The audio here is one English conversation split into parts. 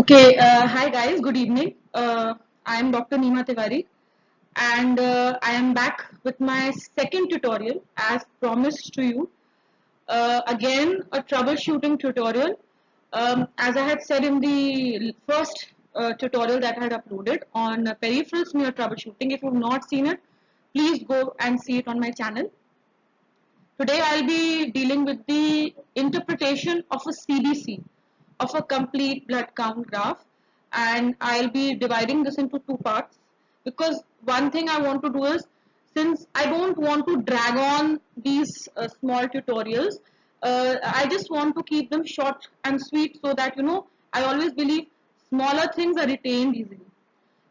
Okay, hi guys, good evening. I am Dr. Neema Tiwari and I am back with my second tutorial as promised to you. Again, a troubleshooting tutorial. As I had said in the first tutorial that I had uploaded on peripheral smear troubleshooting, if you have not seen it, please go and see it on my channel. Today I'll be dealing with the interpretation of a CBC, of a complete blood count graph, and I'll be dividing this into two parts because one thing I want to do is, since I don't want to drag on these small tutorials, I just want to keep them short and sweet so that I always believe smaller things are retained easily.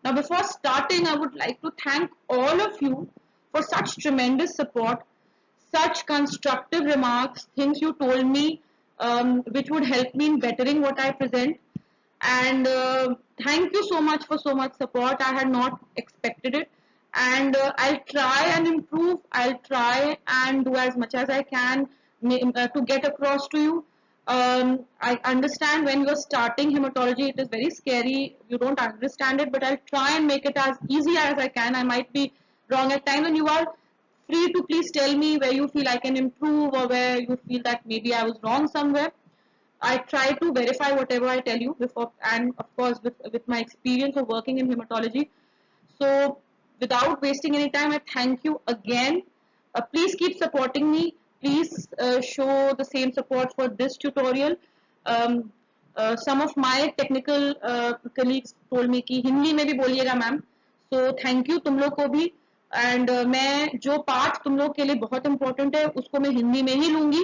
Now, before starting, I would like to thank all of you for such tremendous support, such constructive remarks, things you told me, which would help me in bettering what I present. And thank you so much for so much support. I had not expected it. And I'll try and improve. I'll try and do as much as I can to get across to you. I understand when you're starting hematology, it is very scary. You don't understand it, but I'll try and make it as easy as I can. I might be wrong at times, and you are free to please tell me where you feel I can improve or where you feel that maybe I was wrong somewhere. I try to verify whatever I tell you before, and of course, with my experience of working in hematology. So, without wasting any time, I thank you again. Please keep supporting me. Please show the same support for this tutorial. Some of my technical colleagues told me कि हिंदी में भी बोलिएगा ma'am. So thank you तुम लोग को भी. And मैं जो पार्ट तुम लोग के लिए बहुत important है उसको मैं हिंदी में ही लूंगी.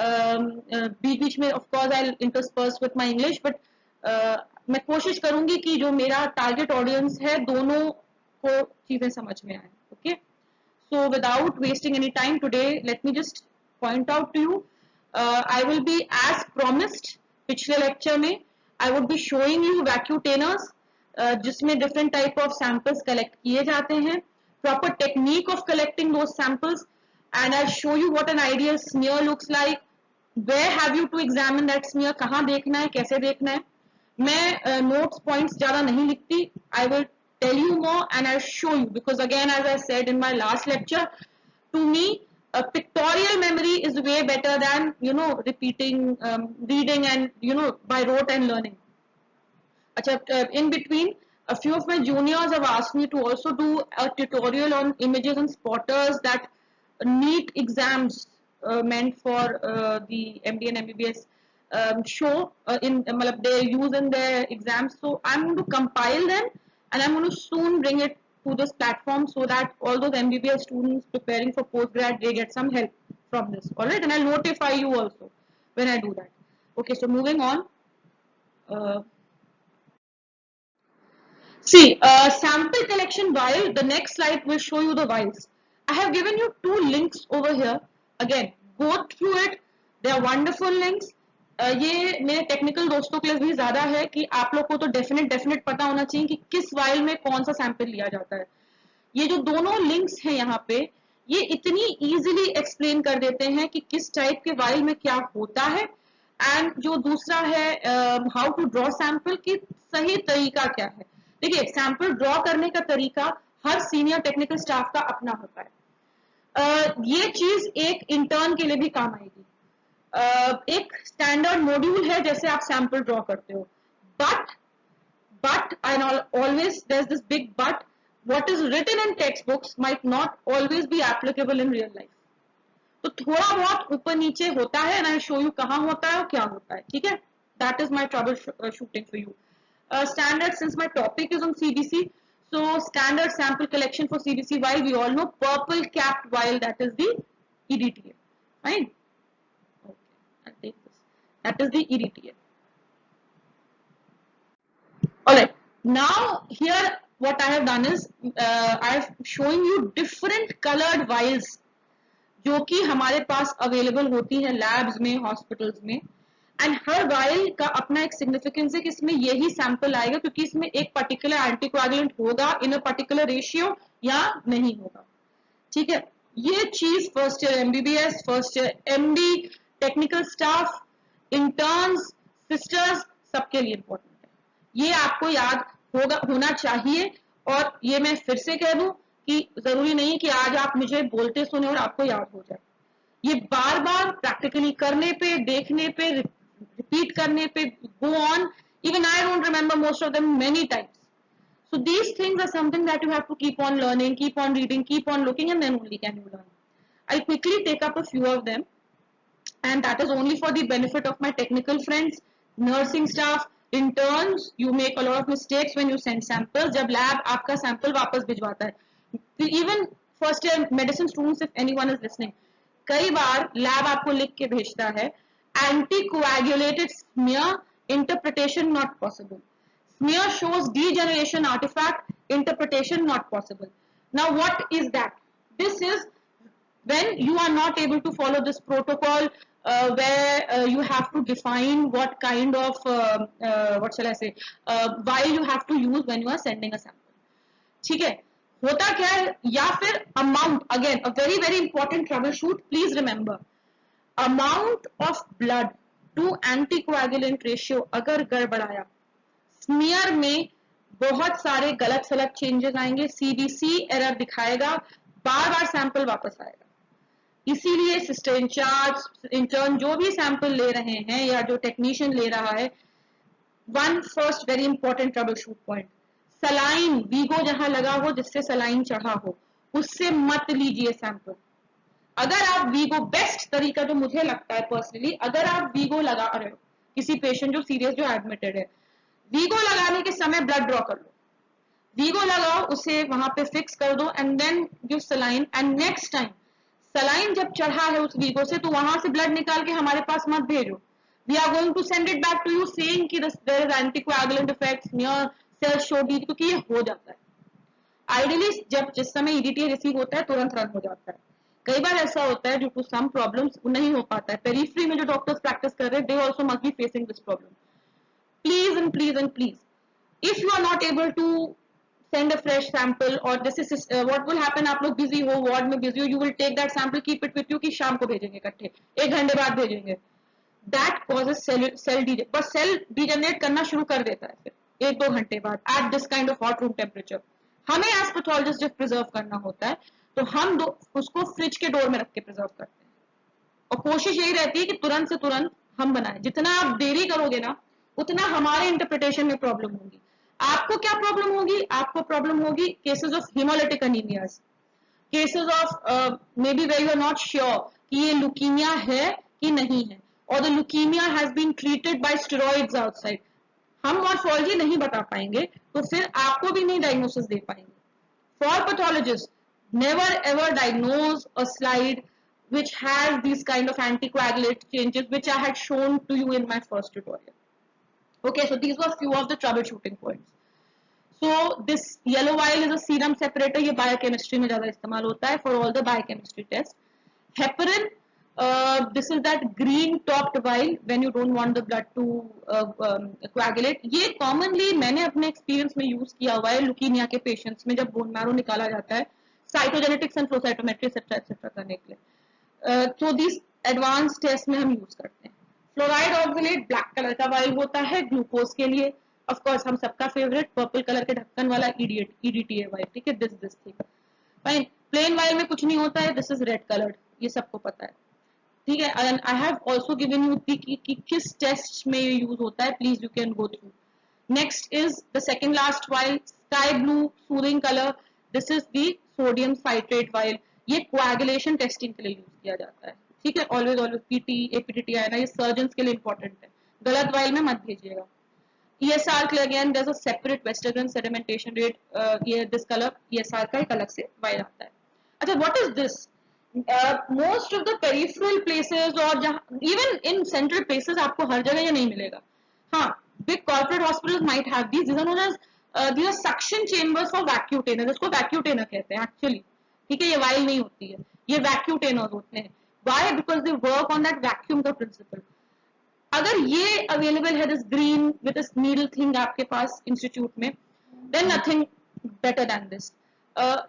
बीच बीच में of course I intersperse with my English but मैं कोशिश करूंगी कि जो मेरा टारगेट ऑडियंस है दोनों को चीजें समझ में आए. Okay, so without wasting any time today let me just point out to you. I will be as promised पिछले लेक्चर में I would be showing you vacutainers जिसमें different type of samples collect किए जाते हैं, proper technique of collecting those samples, and I'll show you what an ideal smear looks like. Where have you to examine that smear, कहाँ देखना है, कैसे देखना है. मैं notes points ज़्यादा नहीं लिखती. I will tell you more and I'll show you because again as I said in my last lecture, to me a pictorial memory is way better than repeating, reading and by rote and learning. In between, a few of my juniors have asked me to also do a tutorial on images and spotters that NEET exams meant for the MD and MBBS show they use in their exams. So I'm going to compile them and I'm going to soon bring it to this platform so that all those MBBS students preparing for postgrad, they get some help from this. All right, and I'll notify you also when I do that. Okay, so moving on. See, sample collection vial, the next slide will show you the vials. I have given you two links over here. Again, go through it. They are wonderful links. ये मेरे technical दोस्तों के लिए भी ज़्यादा है कि आप लोग को तो डेफिनेट पता होना चाहिए कि किस वाइल में कौन सा सैंपल लिया जाता है. ये जो दोनों लिंक्स हैं यहाँ पे, ये इतनी इजीली एक्सप्लेन कर देते हैं कि किस टाइप के वाइल में क्या होता है, एंड जो दूसरा है हाउ टू ड्रॉ सैंपल की सही तरीका क्या है. देखिए, सैंपल ड्रॉ करने का तरीका हर सीनियर टेक्निकल स्टाफ का अपना होता है. ये चीज एक इंटर्न के लिए भी काम आएगी. एक स्टैंडर्ड मॉड्यूल है जैसे आप सैंपल ड्रॉ करते हो, but and always there's this big but, what is written in textbooks might not always be applicable in real life. तो थोड़ा बहुत ऊपर नीचे होता है, एंड आई शो यू कहाँ होता है और क्या होता है. ठीक है, that is my trouble shooting for you. Standard, since my topic is on CBC, so standard sample collection for CBC vial, we all know purple capped vial, that is the EDTA. Fine. Okay, I'll take this. That is the EDTA. Alright, now here what I have done is I have showing you different colored vials जो कि हमारे पास available होती है labs में, hospitals में. And her while का अपना एक सिग्निफिकेंस है कि इसमें यही सैंपल आएगा क्योंकि इसमें एक पर्टिकुलर एंटीकोएगुलेंट होगा इन अ पर्टिकुलर रेशियो या नहीं होगा. ठीक है, ये चीज first year MBBS, first year MD, technical staff, interns, sisters, सबके लिए इंपॉर्टेंट है. ये आपको याद होना चाहिए। और ये मैं फिर से कह दूं कि जरूरी नहीं कि आज आप मुझे बोलते सुने और आपको याद हो जाए। ये बार बार प्रैक्टिकली करने पे, देखने पे, रिपीट करने पे, go on, even I don't remember most of them many times. So these things are something that you have to keep on learning, keep on reading, keep on looking, and then only can you learn. I'll quickly take up a few of them, and that is only for the benefit of my technical friends, nursing staff, interns. You make a lot of mistakes when you send samples. जब lab आपका sample वापस भिजवाता है, even first year medicine students, if anyone is listening, कई बार lab आपको लिख के भेजता है anticoagulated smear, interpretation not possible. Smear shows degeneration artifact, interpretation not possible. Now what is that? This is when you are not able to follow this protocol, where you have to define what kind of what shall I say, vial you have to use when you are sending a sample. ठीक है, होता क्या है, या फिर amount, again a very very important troubleshoot, please remember, amount of blood to anticoagulant ratio अगर गड़बड़ाया, smear में बहुत सारे गलत सलत चेंजेस आएंगे, सीबीसी एरर दिखाएगा, बार बार सैंपल वापस आएगा। इसीलिए सिस्टर इंचार्ज, इंटर्न जो भी सैंपल ले रहे हैं या जो टेक्नीशियन ले रहा है, one first very important trouble shoot point, saline Vigo जहां लगा हो, जिससे सलाइन चढ़ा हो, उससे मत लीजिए सैंपल। अगर आप वीगो, बेस्ट तरीका जो मुझे लगता है पर्सनली, अगर आप वीगो लगा रहे हो किसी पेशेंट जो सीरियस, जो एडमिटेड है, वीगो लगाने के समय ब्लड ड्रॉ कर लो, वीगो लगाओ, उसे वहां पे फिक्स कर दो, and then give saline. And next time saline जब चढ़ा है उस वीगो से, तो वहां से ब्लड निकाल के हमारे पास मत भेजो। We are going to send it back to you saying कि there is anticoagulant effects near cell show D, क्योंकि ये हो जाता है। आइडियली जब जिस समय ईडीटी रिसीव होता है तुरंत रन हो जाता है। कई बार ऐसा होता है ड्यू टू सम प्रॉब्लम्स नहीं हो पाता है। पेरिफेरी में जो डॉक्टर्स प्रैक्टिस कर रहे हैं, they also must be facing this problem. Please and please and please, if you are not able to send a fresh sample, or this is what will happen, आप लोग busy हो, ward में busy हो, you will take that sample, keep it with you कि शाम को भेजेंगे इकट्ठे, 1 घंटे बाद भेजेंगे। that causes बस सेल डिजेनरेट करना शुरू कर देता है फिर 1-2 घंटे बाद at this kind of hot room temperature। हमें एज पैथोलॉजिस्ट जब प्रिजर्व करना होता है, तो हम उसको फ्रिज के डोर में रख के प्रिजर्व करते हैं, और कोशिश यही रहती है कि तुरंत से तुरंत हम बनाएं। जितना आप देरी करोगे ना, उतना हमारे इंटरप्रिटेशन में प्रॉब्लम होगी। आपको क्या प्रॉब्लम होगी? आपको प्रॉब्लम होगी cases of haemolytic anaemias, cases of maybe where you are not sure कि ये लुकीमिया है कि नहीं है, और the leukaemia has been treated by steroids outside. हम मॉर्फोलॉजी नहीं बता पाएंगे, तो फिर आपको भी नहीं डायग्नोसिस दे पाएंगे। For pathologist, never ever diagnose a slide which has these kind of anticoagulate changes, which I had shown to you in my first tutorial. Okay, so these were few of the troubleshooting points. So this yellow vial is a serum separator. ये biochemistry में ज़्यादा इस्तेमाल होता है for all the biochemistry tests. Heparin, this is that green topped vial when you don't want the blood to coagulate. ये commonly मैंने अपने experience में use किया हुआ है leukemia के patients में, जब bone marrow निकाला जाता है cytogenetics and flow cytometry etcetera करने के लिए। तो दिस एडवांस टेस्ट में हम यूज करते हैं। फ्लोराइड ऑक्सलेट ब्लैक कलर का वाइल होता है ग्लूकोज के लिए। ऑफ कोर्स हम सबका फेवरेट पर्पल कलर के ढक्कन वाला ईडीटीए वाइल, ठीक है, this thing fine. Plain vial में कुछ नहीं होता है, दिस इज रेड कलर्ड, ये सबको पता है, ठीक है। And I have also given you कि किस टेस्ट में ये यूज होता है, please you can go through. Next is the second last while, sky blue soothing colour, this is the sodium citrate while. ये कोएगुलेशन टेस्टिंग के लिए use किया जाता है, ठीक है। ऑलवेज पीटी एपीटीटी आना, ये सर्जन्स के लिए इंपॉर्टेंट है, गलत वाइल में मत भेजिएगा। ESR के लिए again there is a separate western sedimentation rate, ये दिस कलर ESR का एक अलग से वाइल आता है। अच्छा, what is this? Most of the peripheral places और जहां इवन इन सेंट्रल प्लेसेस आपको हर जगह ये नहीं मिलेगा। हाँ, big corporate hospitals might have these are known as these are suction chambers for vacutainer, जिसको vacutainer कहते हैं एक्चुअली, ठीक है। ये वाइल नहीं होती है, ये vacutainer होते हैं। Why? Because they work on that vacuum का principle। अगर ये अवेलेबल है this green with this needle thing आपके पास इंस्टीट्यूट में, then nothing better than this.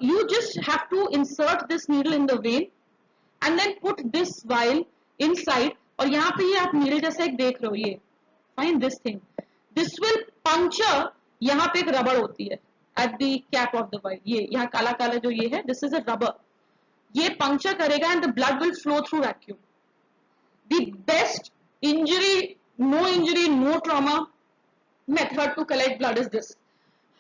You just have to insert this needle in the vein and then put this vial inside, और यहाँ पे ये आप नीडल जैसा एक देख रहे हो, ये fine this thing, this will puncture, यहाँ पे एक रबड़ होती है at the cap of the while, ये यहाँ काला काला जो ये है, दिस इज अ रबर, ये पंक्चर करेगा and the blood will flow through vacuum. The best injury, no trauma method to collect blood is this.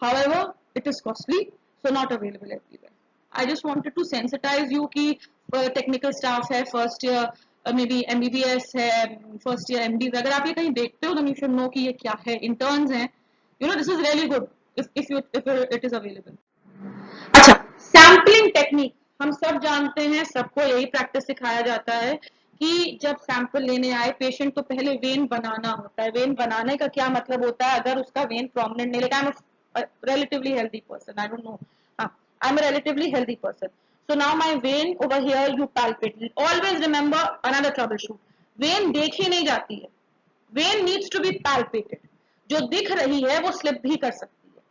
However, it is costly, so not available everywhere. I just wanted to sensitize you कि technical staff है, first year maybe MBBS है, first year MD, अगर आप ये कहीं देखते हो then you should know कि ये क्या है, interns हैं, you know this is really good if it is available. अच्छा, सैम्पलिंग टेक्निक हम सब जानते हैं, सबको यही प्रैक्टिस सिखाया जाता है कि जब सैंपल लेने आए पेशेंट तो पहले वेन बनाना होता है. वेन बनाने का क्या मतलब होता है, अगर उसका वेन प्रोमिनेंट नहीं, लेकिन I am relatively healthy person, I don't know, I'm a relatively healthy person, so now my vein over here you palpate. Always remember another troubleshoot, vein देखी नहीं जाती है, vein needs to be palpated. जो दिख रही है वो slip भी कर सकती है,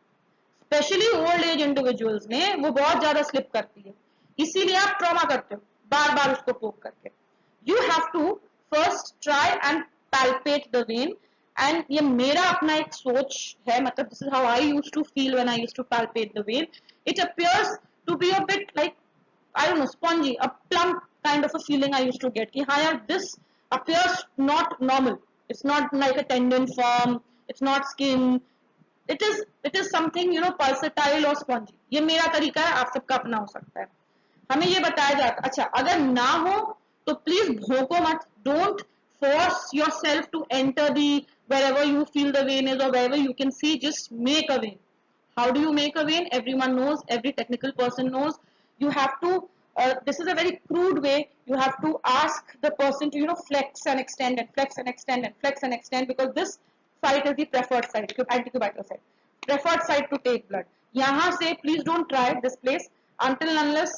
स्पेशली ओल्ड एज इंडिविजुअल्स में वो बहुत ज्यादा स्लिप करती है, इसीलिए आप ट्रॉमा करते हो बार बार उसको पोक करके. You have to first try and palpate the vein. And ये मेरा अपना एक सोच है, मतलब this is how I used to feel when I used to palpate the vein. It appears to be a bit like, I don't know, spongy, a plump kind of a feeling I used to get. Ki, हाँ यार, this appears not normal. It's not like a tendon form. It's not skin. It is something, you know, pulsatile or spongy. ये मेरा तरीका है, आप सबका अपना हो सकता है. हमें ये बताया जाता, अच्छा अगर ना हो तो प्लीज भोंको मत. Don't force yourself to enter the wherever you feel the vein is or wherever you can see. Just make a vein. How do you make a vein? Everyone knows, every technical person knows. You have to, this is a very crude way, you have to ask the person to, you know, flex and extend and flex and extend and flex and extend, because this site is the preferred site, anticubital site, preferred site to take blood. Yahan se please don't try this place until unless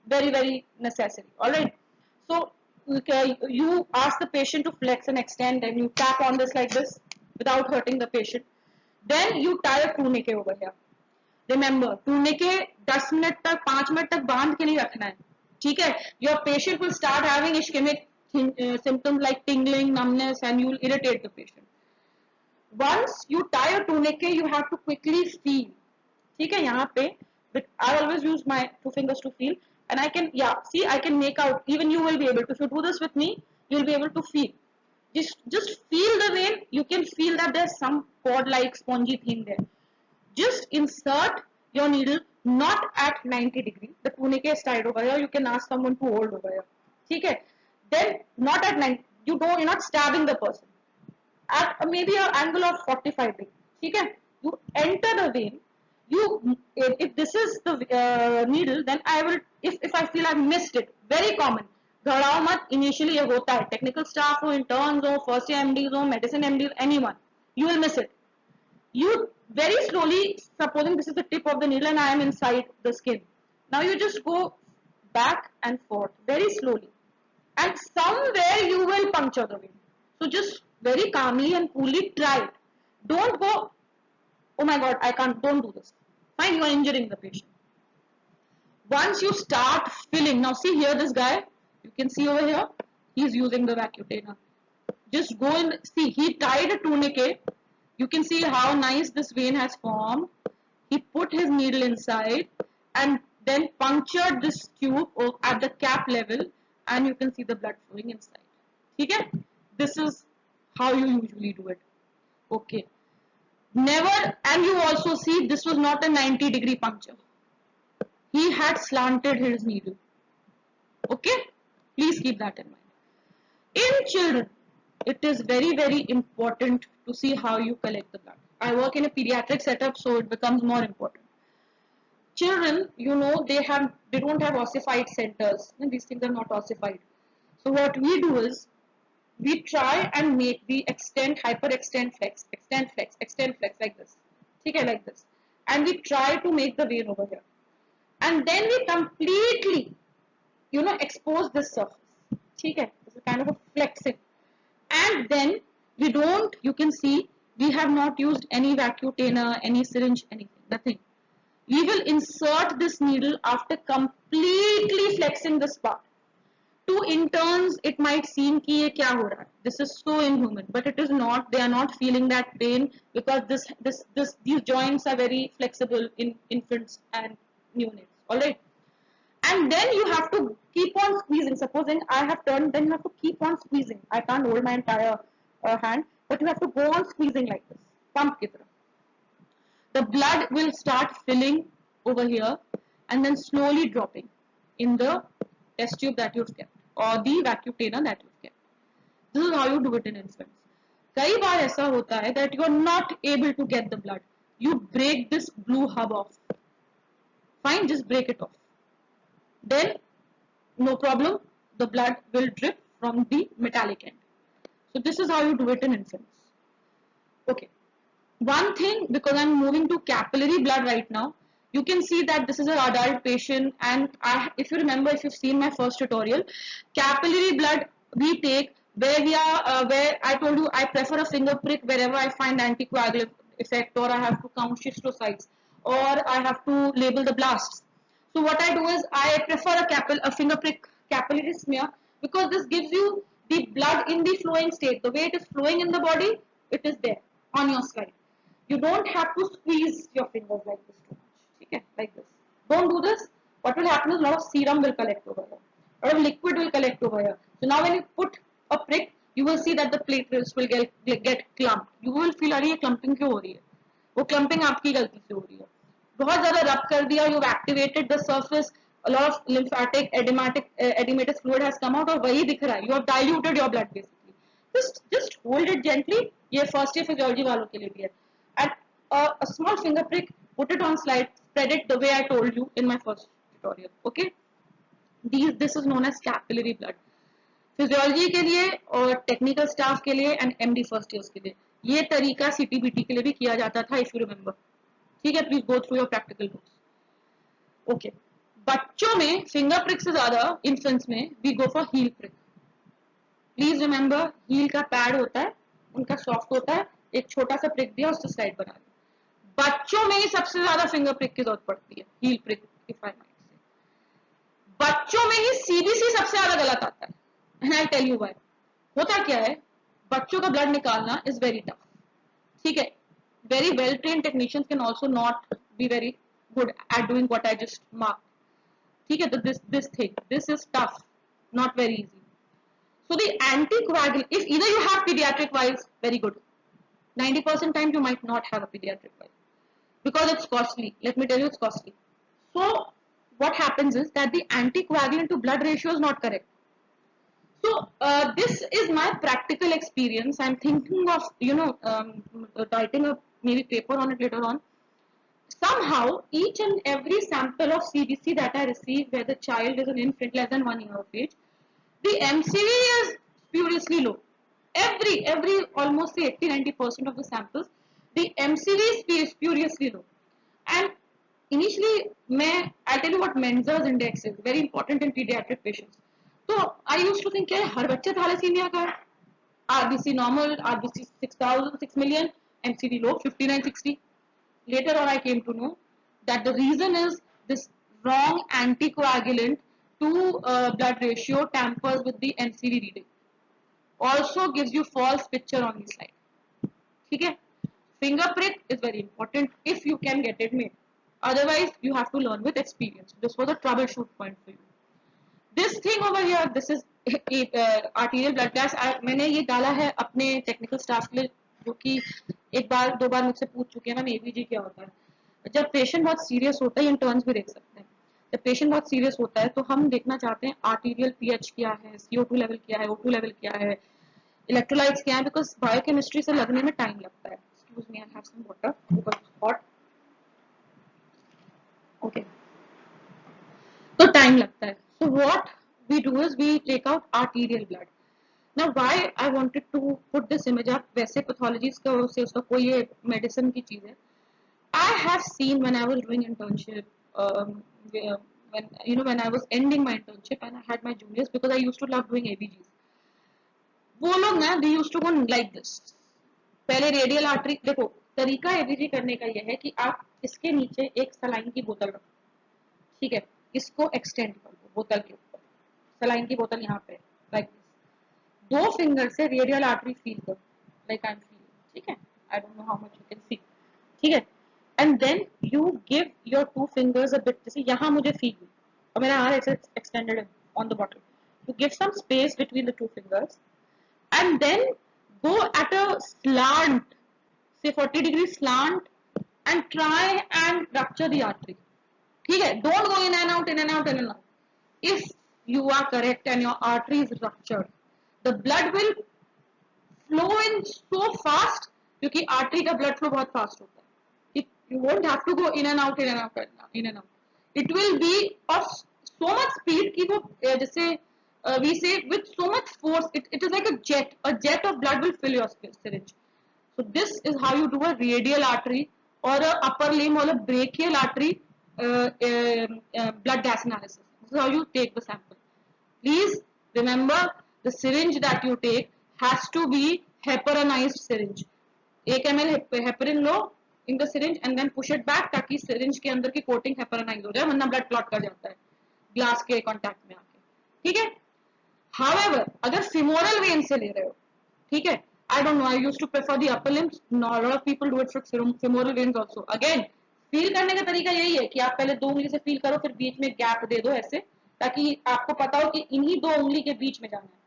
very necessary. All right, so you ask the patient to flex and extend and you tap on this like this without hurting the patient. Then you tie a tourniquet over here. Remember, tourniquet 10 minute तक 5 minute तक बांध के नहीं रखना है, ठीक है. Your patient will start having ischaemic symptoms like tingling, numbness, and you will irritate the patient. Once you tie a tourniquet, you have to quickly feel, ठीक है. यहाँ पे I always use my 2 fingers to feel, and I can, yeah, see, I can make out, even you will be able to, if you do this with me, you will be able to feel. Just feel the vein, you can feel that there's some cord like spongy thing there. Just insert your needle not at 90 degree. The tourniquet is tied over here. You can ask someone to hold over here. Okay? Then not at 90. You're not stabbing the person. At maybe an angle of 45 degree. Okay? You enter the vein. If this is the needle, then I will. If I feel I've missed it, very common. घबराओ मत. Initially ये होता है. Technical staff हो, interns हो, first year MDs हो, medicine MDs, anyone. You will miss it. You very slowly, supposing this is the tip of the needle and I am inside the skin, now you just go back and forth very slowly, and somewhere you will puncture the vein. So just very calmly and coolly try it. Don't go, oh my god, I can't, don't do this. Fine, you are injuring the patient. Once you start filling, now see here, this guy, you can see over here, he is using the Vacutainer. Just go and see, he tied a tourniquet. You can see how nice this vein has formed. He put his needle inside and then punctured this tube at the cap level, and you can see the blood flowing inside. Okay? This is how you usually do it. Okay. Never, and you also see this was not a 90 degree puncture. He had slanted his needle. Okay? Please keep that in mind. In children, it is very important to see how you collect the blood. I work in a pediatric setup, so it becomes more important. Children, you know, they don't have ossified centers. These things are not ossified. So what we do is, we try and make the extend, hyperextend, flex, extend, flex, extend, flex like this. Okay, like this. And we try to make the vein over here. And then we completely, you know, expose this surface. Okay, this is kind of a flexing. And then we don't, you can see, we have not used any Vacutainer, any syringe, anything, nothing. We will insert this needle after completely flexing this part. to interns it might seem कि ये क्या हो रहा है, this is so inhuman, but it is not. They are not feeling that pain because these joints are very flexible in infants and neonates. All right, and then you have to keep on squeezing. Supposing I have turned, then you have to keep on squeezing. I can't hold my entire hand, but you have to go on squeezing like this, pump की तरह. The blood will start filling over here and then slowly dropping in the test tube that you've kept or the vacutainer that you've kept. This is how you do it in infants. कई बार ऐसा होता है that you are not able to get the blood. You break this blue hub off. Fine, just break it off. Then, no problem, the blood will drip from the metallic end. So this is how you do it in infants. Okay. One thing, because I'm moving to capillary blood right now, you can see that this is an adult patient, and if you remember, if you've seen my first tutorial, capillary blood we take where where I told you I prefer a finger prick wherever I find anticoagulant effect, or I have to count schistocytes, or I have to label the blasts. So what I do is I prefer a finger prick capillary smear, because this gives you the blood in the flowing state. The way it is flowing in the body, it is there on your slide. You don't have to squeeze your fingers like this too much. Okay, like this. Don't do this. What will happen is a lot of serum will collect over here. A lot of liquid will collect over here. So now when you put a prick, you will see that the platelets will get clumped. You will feel अरे ये clumping क्यों हो रही है? वो clumping आपकी गलती से हो रही है. बहुत ज़्यादा rub कर दिया. You've activated the surface. A lot of lymphatic edematous fluid has come out और वही दिख रहा है. You have diluted your blood basically. Just hold it gently. ये first year physiology वालों के लिए भी है. And a small finger prick, put it on slide, spread it the way I told you in my first tutorial. Okay, this is known as capillary blood. Physiology के लिए और technical staff के लिए एंड एमडी फर्स्ट ईयर्स के लिए ये तरीका CTBT के लिए भी किया जाता था, इफ यू रिमेंबर. ठीक है, please go through your practical books. Okay, बच्चों में फिंगर प्रिक से ज्यादा इन्फेंट्स में we go for heel prick. Please remember, heel का पैड होता है, उनका सॉफ्ट होता है, एक छोटा सा प्रिक दिया, उससे स्लाइड बना दी. बच्चों में ही सबसे ज्यादा फिंगर प्रिक की जरूरत पड़ती है, हील प्रिक. बच्चों में ही सीबीसी सबसे ज्यादा गलत आता है. And I tell you why. होता क्या है, बच्चों का ब्लड निकालना इज वेरी टफ. ठीक है, very well train technicians can also not be very good at doing what I just mark. ठीक है, तो this is tough, not very easy. So the anticoagulant, if either you have pediatric vials, very good. 90% time you might not have a pediatric vial because it's costly. Let me tell you, it's costly. So what happens is that the anticoagulant to blood ratio is not correct. So this is my practical experience. I'm thinking of writing a maybe paper on it later on. Somehow each and every sample of CBC that I receive where the child is an infant less than 1 year of age, the MCV is spuriously low. Every almost 80-90% of the samples, the MCV is spuriously low. And initially, I'll tell you what Menzel's index is, very important in pediatric patients. So I used to think, हर बच्चे thalassaemia का है. RBC normal, RBC 6,000, 6 million, MCV low, 59-60. Later on, I came to know that the reason is this wrong anticoagulant to blood ratio tampers with the MCV reading. Also gives you false picture on the slide. ठीक है, finger prick is very important if you can get it made. Otherwise, you have to learn with experience. This was a troubleshoot point for you. This thing over here, this is arterial blood gas. मैंने ये डाला है अपने technical staff के लिए, जो कि एक बार दो बार मुझसे पूछ चुके हैं मैम एबीजी क्या होता है. जब पेशेंट बहुत सीरियस होता है, इंटर्न्स भी देख सकते हैं, जब पेशेंट बहुत सीरियस होता है तो हम देखना चाहते हैं आर्टीरियल पीएच क्या है, CO2 लेवल क्या है, O2 लेवल क्या है, इलेक्ट्रोलाइट्स क्या है, बिकॉज बायोकेमिस्ट्री से लगने में टाइम लगता है. Excuse me, I have some water because it's hot. Okay, तो टाइम लगता है. So what we do is we take out arterial blood. Now why I wanted to put this image up, वैसे pathologies का से उसका कोई ये medicine की चीज है. I have seen when I was doing internship, when I was ending my internship and I had my juniors, because I used to love doing ABGs. वो लोग ना they used to go like this. पहले radial artery, देखो तरीका ABG करने का यह है कि आप इसके नीचे एक सलाइन की बोतल रखो. ठीक है, इसको एक्सटेंड कर दो बोतल के ऊपर. सलाइन की बोतल यहाँ पे लाइक दिस, 2 फिंगर से रेडियल आर्टरी फील करो लाइक आई एम फीलिंग, ठीक है, I don't know how much you can see, ठीक है, and then you give your 2 fingers a bit, जैसे यहाँ मुझे फील हुई और मेरा हाथ ऐसे एक्सटेंडेड है on the bottle, you give some space between the 2 fingers and then go at a slant, say 40 degree slant, and try and rupture the artery. ठीक है, don't go in and out, in and out, in and out. If you are correct and your artery is ruptured, the blood will flow in so fast क्योंकि artery का blood flow बहुत fast होता है. You won't have to go in and out, in and out, in and out. It will be of so much speed कि वो जैसे we say with so much force, it is like a jet of blood will fill your syringe. So this is how you do a radial artery or a upper limb or a brachial artery blood gas analysis. This is how you take the sample. Please remember the syringe that you take has to be heparinized syringe. 1 ml heparin low in the syringe and then push it back ताकि syringe के अंदर की coating heparinize हो जाए, वरना blood clot कर जाता है ग्लास के कांटेक्ट में आके, ठीक है. However, अगर femoral vein से ले रहे हो, ठीक है, I don't know, I used to prefer the upper limbs. No, a lot of people do it for femoral veins also. Again, feel करने का तरीका यही है कि आप पहले 2 उंगली से फील करो, फिर बीच में गैप दे दो ऐसे, ताकि आपको पता हो कि इन्हीं 2 उंगली के बीच में जाना है.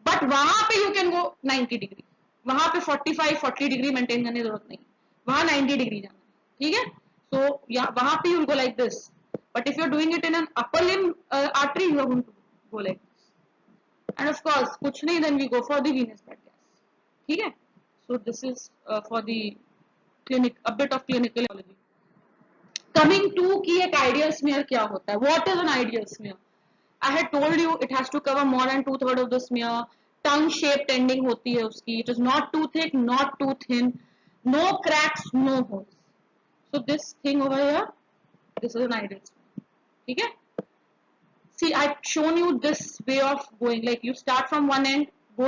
बट वहां पे यू कैन गो 90 डिग्री, वहां पे 45-40 डिग्री मेंटेन करने की जरूरत नहीं, वहां 90 डिग्री जाना है, ठीक है. सो वहां पे you go like this, but if you are doing it in an upper limb artery you are going to go like this. And of course, कुछ नहीं, then we go for the venous blood gas. ठीक है? So this is for the clinic, a bit of clinical ecology. Coming to कि एक ideal smear क्या होता है? What is an ideal smear? I had told you it has to cover more than 2/3 of the smear. Tongue shaped ending होती है उसकी. It is not too thick, not too thin. No cracks, no holes. So this thing over here, this is an ideal smear. ठीक है? See, I've shown you this way of going. Like you start from one end, go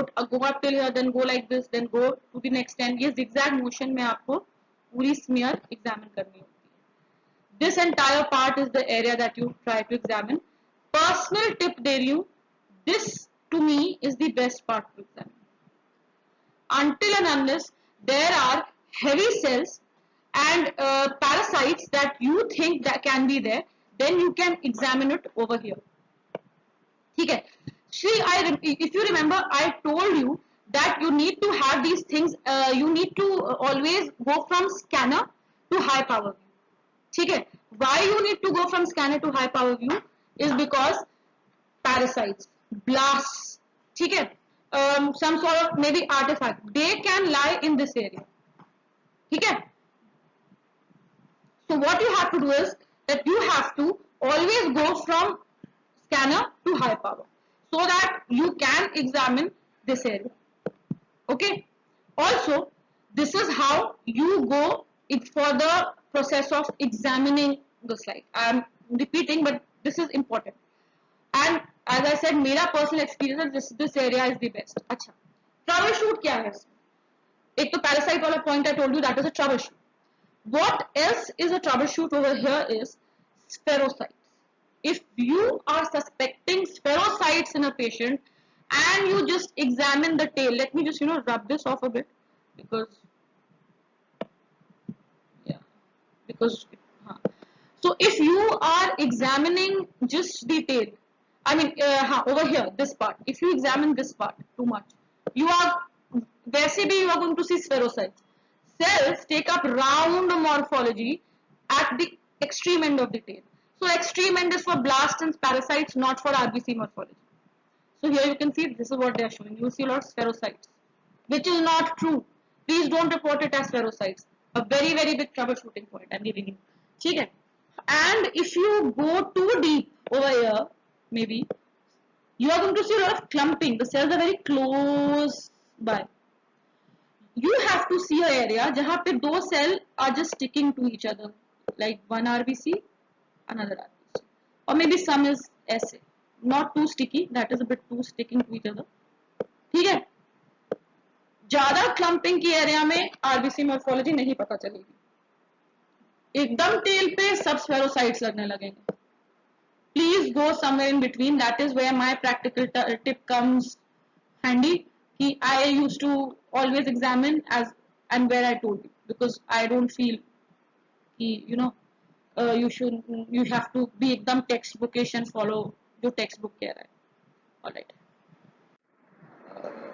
up till here, then go like this, then go to the next end. ये zigzag motion में आपको पूरी smear examine करनी होती है. This entire part is the area that you try to examine. Personal tip दे रही हूँ. This to me is the best part to examine. Until and unless there are heavy cells and parasites that you think that can be there, then you can examine it over here. ठीक है. See, if you remember, I told you that you need to have these things. You need to always go from scanner to high power view. ठीक है. Why you need to go from scanner to high power view is because parasites, blasts, ठीक है, some sort of maybe artifact, they can lie in this area. ठीक है. So what you have to do is that you have to always go from scanner to high power so that you can examine this area. Okay. Also, this is how you go for the process of examining the slide. I am repeating, but this is important. And as I said, मेरा personal experience, this area is the best. अच्छा, troubleshoot क्या है इसमें? एक तो parasite वाला point I told you, that is a troubleshoot. What else is a troubleshoot over here is spherocytes. If you are suspecting spherocytes in a patient and you just examine the tail, let me just rub this off a bit because so if you are examining just the tail, I mean over here this part, if you examine this part too much, you are basically you are going to see spherocytes. Cells take up round morphology at the extreme end of the tail. So extreme end is for blasts and parasites, not for RBC morphology. So here you can see this is what they are showing. You see a lot of spherocytes, which is not true. Please don't report it as spherocytes. A very very big troubleshooting point I'm giving you. ठीक है? And if you go too deep over here, maybe you are going to see a lot of clumping. The cells are very close by. You have to see an area जहाँ पे दो cell are just sticking to each other, like one RBC, another RBC, or maybe some is ऐसे, not too sticky. That is a bit too sticking to each other. ठीक है? ज़्यादा clumping की area में RBC morphology नहीं पता चलेगी. एकदम टेल पे सब स्फेरोसाइट्स लगने लगेंगे. please go somewhere in between. That is where my practical tip comes handy. I used to always examine as and where I told you, because I don't feel you know you have to be एकदम textbookish and follow जो textbook कह रहा है. All right.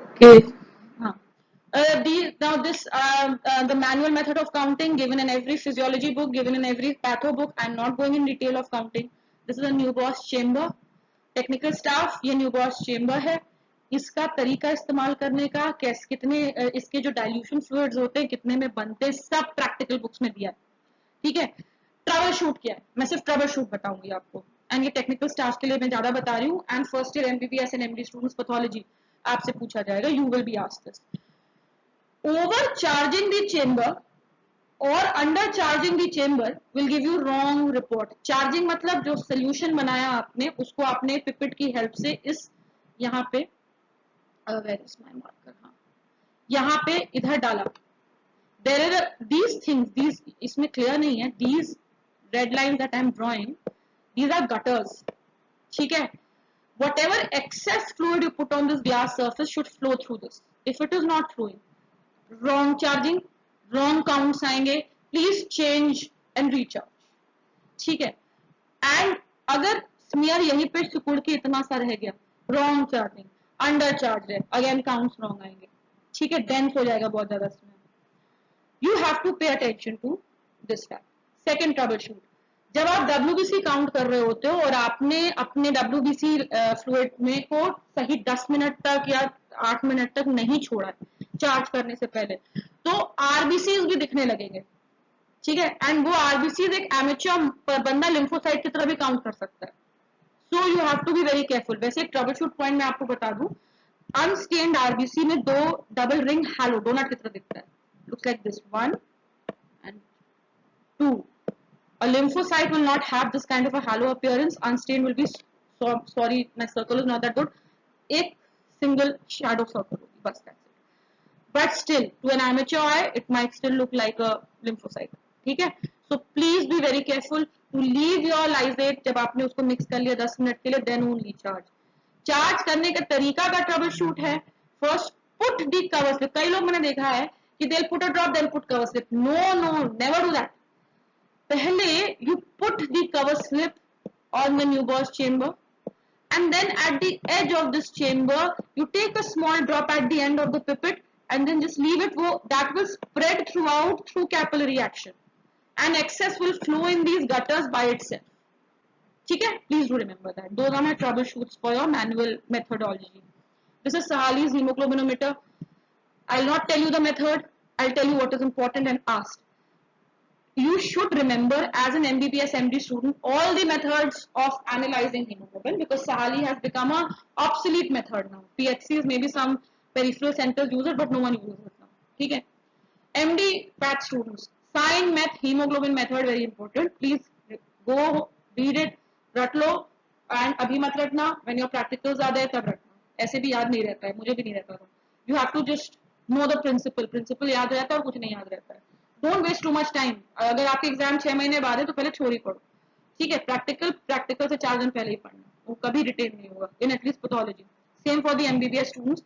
Okay. हाँ. Now this the manual method of counting given in every physiology book, given in every patho book. I'm not going in detail of counting. This is a Newboss chamber. Technical staff, ये न्यूबॉस chamber है. इसका तरीका इस्तेमाल करने का, कैसे कितने इसके जो डाइल्यूशन फ्लूइड्स होते हैं कितने में बनते हैं, सब प्रैक्टिकल बुक्स में दिया है. ठीक है. ट्रबल शूट किया है, मैं सिर्फ ट्रबल शूट बताऊंगी आपको. एंड ये टेक्निकल स्टाफ के लिए मैं ज्यादा बता रही हूँ. And first year MBBS and MD students pathology आपसे पूछा जाएगा, you will be asked this. Overcharging the chamber or undercharging the chamber will give you wrong report. Charging मतलब जो solution बनाया आपने उसको आपने पिपेट की हेल्प से इस यहाँ पे where is my marker, हाँ यहाँ पे इधर डाला. There are these things, these इसमें clear नहीं है, these red lines that I am drawing, these are gutters. ठीक है. Whatever excess fluid you put on this glass surface should flow through this. If it is not flowing, wrong charging, wrong counts आएंगे. Please change and recharge. ठीक है. And अगर smear यहीं पे सिकुड़ के इतना सा रह गया, रॉन्ग चार्जिंग, अंडर चार्ज है, अगेन काउंट्स रॉन्ग आएंगे. ठीक है. डेंस हो जाएगा बहुत ज्यादा smear. You have to pay attention to this fact. Second trouble shoot, जब आप WBC काउंट कर रहे होते हो और आपने अपने WBC फ्लूइड में को सही 10 मिनट तक या 8 मिनट तक नहीं छोड़ा है चार्ज करने से पहले, तो आरबीसीज भी दिखने लगेंगे. ठीक है. एंड वो आरबीसीज एक एमेच्योर बंदा लिम्फोसाइट की तरह भी काउंट कर सकता है. So you have to be very careful. वैसे एक ट्रबल शूट पॉइंट मैं आपको बता दूं, अनस्टेन्ड आरबीसी में दो डबल रिंग हैलो डोनट की तरह दिखता है. Looks like this, 1 and 2. A lymphocyte will not have this kind of a halo appearance. Unstained will be, sorry, my circle is not that good. एक single shadow circle होगी, बस that's it. But still, to an amateur eye, it might still look like a lymphocyte. ठीक है. So please be very careful to leave your lysate जब आपने उसको mix कर लिया 10 मिनट के लिए, then only charge. चार्ज करने का तरीका का ट्रबल शूट है. First put the cover slip. कई लोग मैंने देखा है कि they'll put a drop then put cover slip. No, never do that. पहले you put the cover slip on the Newboss chamber, and then at the edge of this chamber you take a small drop at the end of the pipette and then just leave it. That will spread throughout through capillary action and excess will flow in these gutters by itself. ठीक है. Please do remember that. Those are my troubleshoots for your manual methodology. This is Sahali's hemoglobinometer. I'll not tell you the method. I'll tell you what is important and asked. You should remember as an MBBS MD student all the methods of analyzing hemoglobin, because Sahali has become a obsolete method now. PHCs, maybe some peripheral centers use it, but no one uses it now. ठीक है. MD path students, sign meth hemoglobin method very important. Please go read it, रट लो. and अभी मत रटना, when your practicals are there तब रटना. ऐसे भी याद नहीं रहता है, मुझे भी नहीं रहता था. You have to just know the principle याद रहता है और कुछ नहीं याद रहता है. Don't waste too much time. अगर आपके एग्जाम 6 महीने बाद है तो पहले छोड़ ही पढ़ो. ठीक है. प्रैक्टिकल से 4 दिन पहले ही पढ़ना, वो कभी रिटेन नहीं होगा in at least pathology. Same for the MBBS students.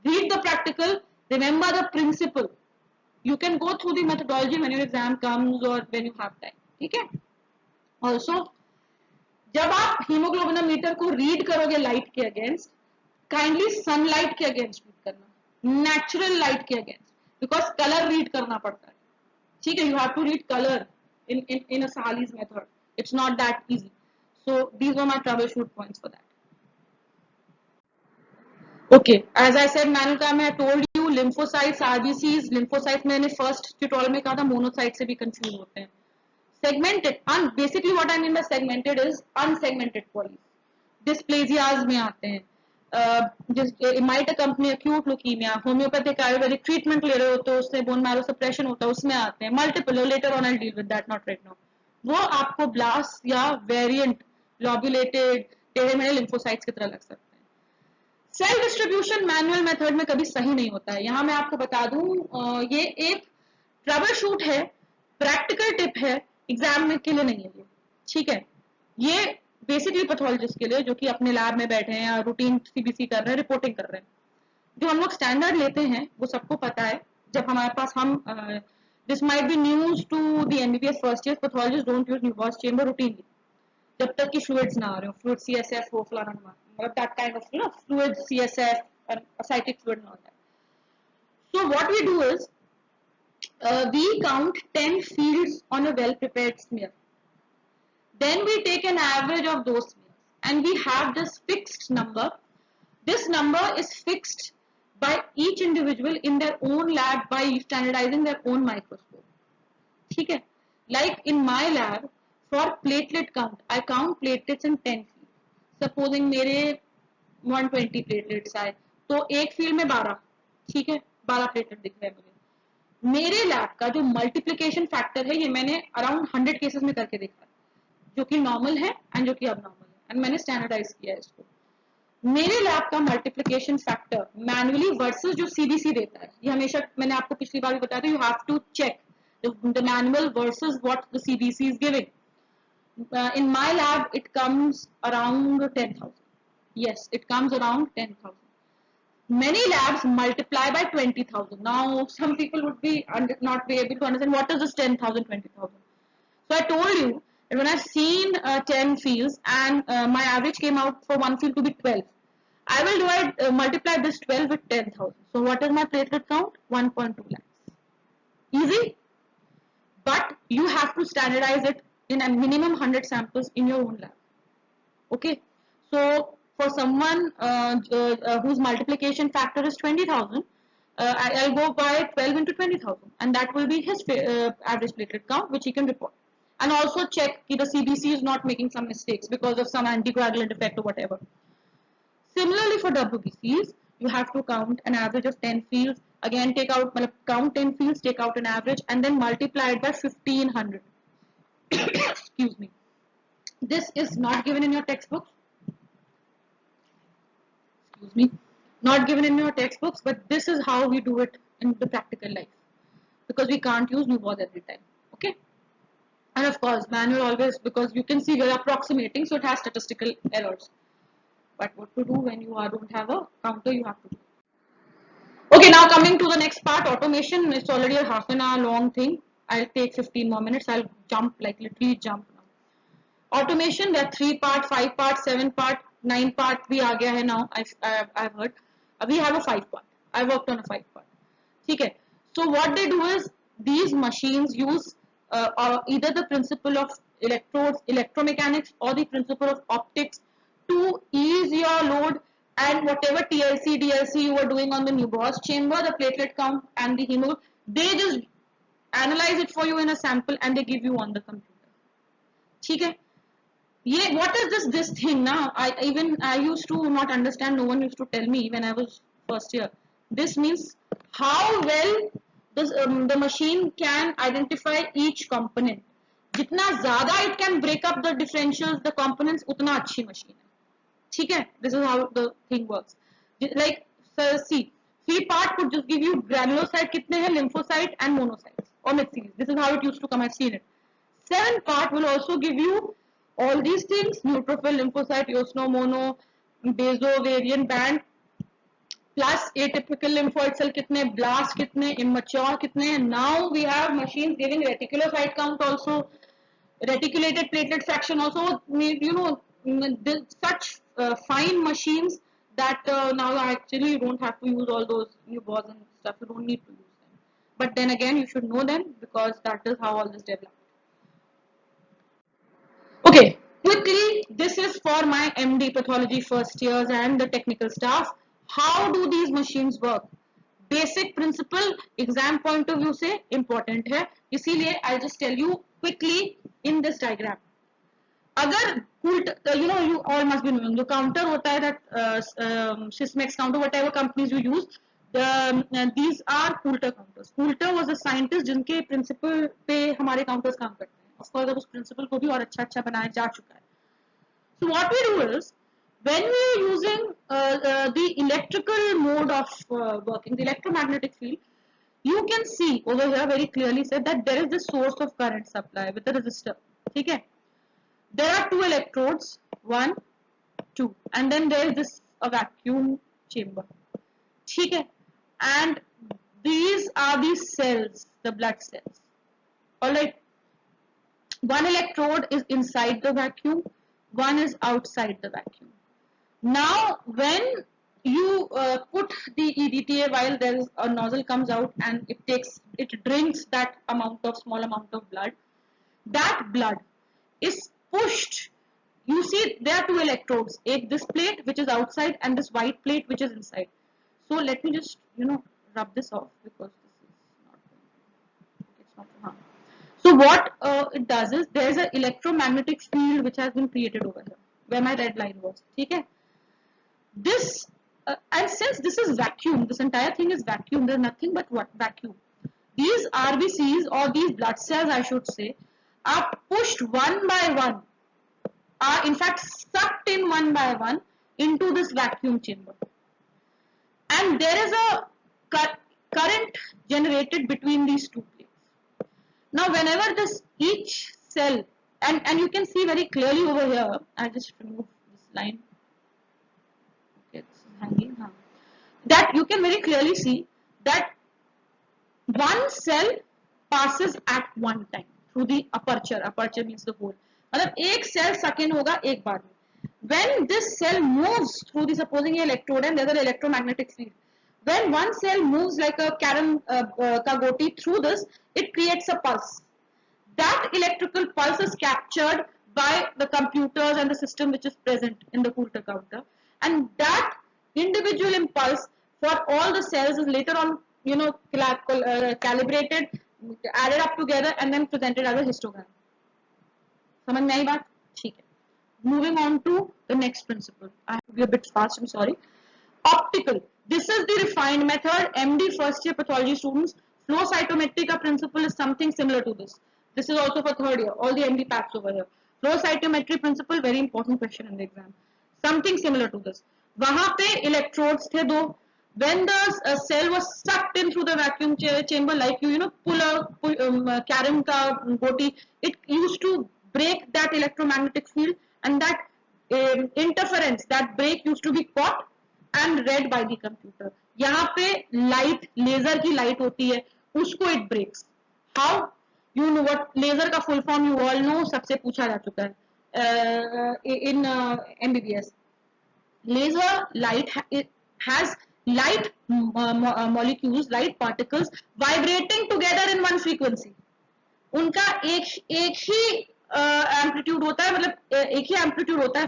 Read the practical, remember the principle. You can go through the methodology when your exam comes और व्हेन यू हैव टाइम. ठीक है. ऑल्सो जब आप हीमोग्लोबिनोमीटर को read करोगे light के against, kindly sunlight के against read करना, नेचुरल लाइट के अगेंस्ट, बिकॉज कलर रीड करना पड़ता है. ठीक है. You have to read color in a Sahali's method. It's not that easy. So these were my troubleshoot points for that. Okay. As I said, manual I told you lymphocytes, RBCs. Lymphocytes मैंने first tutorial में कहा था monocytes से भी confuse होते हैं. Segmented. Basically what I mean by segmented is unsegmented polyps. Dysplasias में आते हैं. It might accompany acute leukemia. Homeopathic Ayurvedic treatment ले रहे होते हो, उससे बोन मैरो सप्रेशन होता है, उसमें आते हैं. Multiple, later on I deal with that, not right now. वो आपको ब्लास्ट या वेरिएंट लॉब्युलेटेड टेढ़े मेढ़े लिम्फोसाइट्स की तरह लग सकते हैं. सेल डिस्ट्रीब्यूशन मैनुअल मेथड में कभी सही नहीं होता है. यहाँ मैं आपको बता दूं, ये एक ट्रबल शूट है, प्रैक्टिकल टिप है, एग्जाम में के लिए नहीं है ये. ठीक है. ये बेसिकली पैथोलॉजिस्ट के लिए जो कि अपने लैब में बैठे हैं या रूटीन सीबीसी कर रहे हैं, रिपोर्टिंग कर रहे हैं। जो हम लोग स्टैंडर्ड लेते हैं वो सबको पता है। जब हमारे पास हम this might be news to the MBBS first year pathologist don't use Neubauer chamber routinely जब तक कि फ्लूइड्स ना आ रहे हो, फ्लूइड सीएसएफ हो फलाना मतलब that kind of fluid CSF and ascitic fluid and all that. So what we do is we count 10 fields on a well prepared smear. Then we take an average of those smears and we have this fixed number. This number is fixed by each individual in their own lab by standardizing their own microscope. ठीक है? Like in my lab, for platelet count, I count platelets in 10 fields. Supposing मेरे 120 platelets आए तो एक field में 12, ठीक है, 12 platelet दिख रहे हैं मुझे। मेरे लैब का जो मल्टीप्लिकेशन फैक्टर है ये मैंने अराउंड 100 केसेस में करके देखा है, जो कि नॉर्मल है एंड जो कि अब नॉर्मल है, एंड मैंने स्टैंडर्डाइज किया है इसको। मेरे लैब का मल्टीप्लिकेशन फैक्टर मैनुअली वर्सेस जो सीबीसी देता है, ये हमेशा मैंने आपको पिछली बार भी बताया था, you have to check the manual versus what the CBC is giving. In my lab it comes around 10,000. Yes, it comes around 10,000. Many labs multiply by 20,000. Now some people would be not be able to understand what is this 10,000, 20,000. So I told you that when I've seen 10 fields and my average came out for one field to be 12, I will divide multiply this 12 with 10,000. So what is my platelet count? 1.2 lakhs. Easy, but you have to standardize it in a minimum 100 samples in your own lab. Okay, so for someone whose multiplication factor is 20,000, I'll go by 12 into 20,000, and that will be his average platelet count, which he can report. And also check if the CBC is not making some mistakes because of some anticoagulant effect or whatever. Similarly, for WBCs, you have to count an average of 10 fields. Again, count 10 fields, take out an average, and then multiply it by 1500. Excuse me. This is not given in your textbooks. Excuse me. Not given in your textbooks, but this is how we do it in the practical life. Because we can't use Newbos every time. Okay? And of course, manual always, because you can see we are approximating, so it has statistical errors. But what to do when you don't have a counter, you have to do. Okay, now coming to the next part, automation. It's already a half an hour long thing. I'll take 15 more minutes. I'll jump, like literally jump now. Automation, there are 3 part, 5 part, 7 part, 9 part भी आ गया है now. I've heard. We have a 5 part. I worked on a 5 part. ठीक है. So what they do is these machines use either the principle of electrodes, electromechanics, or the principle of optics to ease your load, and whatever TLC, DLC you were doing on the Newbos chamber, the platelet count and the hemoglobin, they just analyze it for you in a sample and they give you on the computer. ठीक है. Yeah, what is this thing now? I used to not understand. No one used to tell me when I was first year. This means how well the machine can identify each component. जितना ज़्यादा it can break up the differentials, the components, उतना अच्छी machine है. ठीक है? This is how the thing works. Like see, 3 part could just give you granulocyte कितने हैं, lymphocyte and monocytes or myxeles. This is how it used to come. I've seen it. 7 part will also give you all these things: neutrophil, lymphocyte, eosino, mono, baso, variant band, plus atypical lymphoid cell कितने, blast कितने, immature कितने. Now we have machines giving reticulocyte count also, reticulated platelet fraction also. You know, such fine machines that now actually you don't have to use all those Newbos and stuff. You don't need to use them. But then again, you should know them because that is how all this developed. Okay, quickly, this is for my MD pathology first years and the technical staff. How do these machines work? Basic principle, exam point of view से important है. इसीलिए I'll just tell you quickly in this diagram. अगर you all must be knowing, जो counter होता है, that Sysmex counter, whatever companies you use, these are Coulter counters. Coulter was a scientist जिनके principle पे हमारे counters काम करते हैं. Of course, उस principle को भी और अच्छा बनाया जा चुका है. So what we do is, when we are using the electrical mode of working, the electromagnetic field, you can see over here very clearly said that there is the source of current supply with a resistor. ठीक है? there are two electrodes, 1, 2, and then there is this a vacuum chamber. ठीक है, and these are the cells, the blood cells. All right, one electrode is inside the vacuum, one is outside the vacuum. Now, when you put the EDTA, while there is a nozzle comes out and it drinks that small amount of blood, that blood is pushed. You see, there are two electrodes, this plate which is outside and this white plate which is inside. So let me just rub this off, because it's not harm. So what it does is, there is an electromagnetic field which has been created over here where my red line was. Okay, this and since this is vacuum, this entire thing is vacuum. There's nothing but what vacuum. These RBCs, or these blood cells, I should say, are pushed one by one, are in fact sucked in one by one into this vacuum chamber, and there is a current generated between these two plates. Now, whenever each cell, and you can see very clearly over here, I just remove this line. Okay, this is hanging. That you can very clearly see that one cell passes at one time through the aperture. Aperture means the hole. मतलब एक cell suck in होगा एक बार में. When this cell moves through the, supposing ये electrode and there's an electromagnetic field. When one cell moves like a carom ka goti through this, it creates a pulse. That electrical pulse is captured by the computers and the system which is present in the Coulter counter, and that individual impulse for all the cells is later on calibrated, added up together, and then presented as a histogram. समझ में आई बात? ठीक है. Moving on to the next principle. I have to be a bit fast, I'm sorry. Optical. This is the refined method. MD first year pathology students, flow cytometry principle is something similar to this. This is also for third year. All the MD packs over here. Flow cytometry principle, very important question in the exam. Something similar to this. वहां पे electrodes थे दो. When the cell was sucked in through the vacuum chamber, like pull a carom ka goti, it used to break that electromagnetic field, and that interference, that break used to be caught and read by the computer. यहाँ पे light, laser की light होती है, उसको it breaks. How? You know what laser का full form you all know, सबसे पूछा जा चुका है in MBBS. Laser light has light molecules, light particles vibrating together in one frequency. उनका एक ही एम्पलीट्यूड होता है, मतलब एक ही एम्पलीट्यूड होता है.